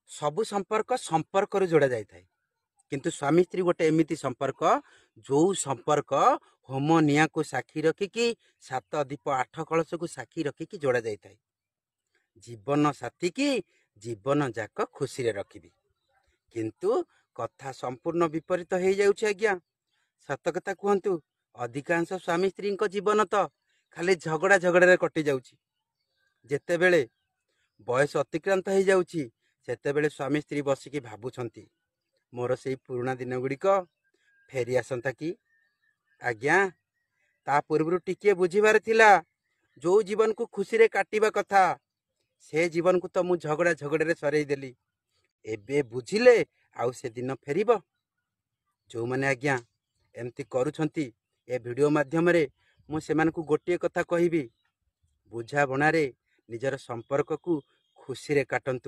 ସବୁ ସମ୍ପର୍କ ସମ୍ପର୍କରୁ ଯୋଡ଼ା ଯାଇଥାଏ, କିନ୍ତୁ ସ୍ୱାମୀ ସ୍ତ୍ରୀ ଗୋଟେ ଏମିତି ସମ୍ପର୍କ ଯୋଉ ସମ୍ପର୍କ ହୋମ ନିଆଁକୁ ସାକ୍ଷୀ ରଖିକି ସାତ ଦୀପ ଆଠ କଳସକୁ ସାକ୍ଷୀ ରଖିକି ଯୋଡ଼ା ଯାଇଥାଏ। ଜୀବନ ସାଥୀ କି ଜୀବନ ଯାକ ଖୁସିରେ ରଖିବି, କିନ୍ତୁ କଥା ସମ୍ପୂର୍ଣ୍ଣ ବିପରୀତ ହେଇଯାଉଛି ଆଜ୍ଞା। ସତ କଥା କୁହନ୍ତୁ, ଅଧିକାଂଶ ସ୍ୱାମୀ ସ୍ତ୍ରୀଙ୍କ ଜୀବନ ତ ଖାଲି ଝଗଡ଼ାରେ କଟି ଯାଉଛି। ଯେତେବେଳେ ବୟସ ଅତିକ୍ରାନ୍ତ ହେଇଯାଉଛି ସେତେବେଳେ ସ୍ୱାମୀ ସ୍ତ୍ରୀ ବସିକି ଭାବୁଛନ୍ତି ମୋର ସେଇ ପୁରୁଣା ଦିନ ଗୁଡ଼ିକ ଫେରି ଆସନ୍ତା କି। ଆଜ୍ଞା, ତା ପୂର୍ବରୁ ଟିକିଏ ବୁଝିବାର ଥିଲା, ଯୋଉ ଜୀବନକୁ ଖୁସିରେ କାଟିବା କଥା ସେ ଜୀବନକୁ ତ ମୁଁ ଝଗଡ଼ାରେ ସରେଇ ଦେଲି। ଏବେ ବୁଝିଲେ ଆଉ ସେ ଦିନ ଫେରିବ? ଯୋଉମାନେ ଆଜ୍ଞା ଏମିତି କରୁଛନ୍ତି, ଏ ଭିଡ଼ିଓ ମାଧ୍ୟମରେ ମୁଁ ସେମାନଙ୍କୁ ଗୋଟିଏ କଥା କହିବି, ବୁଝାବଣାରେ ନିଜର ସମ୍ପର୍କକୁ ଖୁସିରେ କାଟନ୍ତୁ।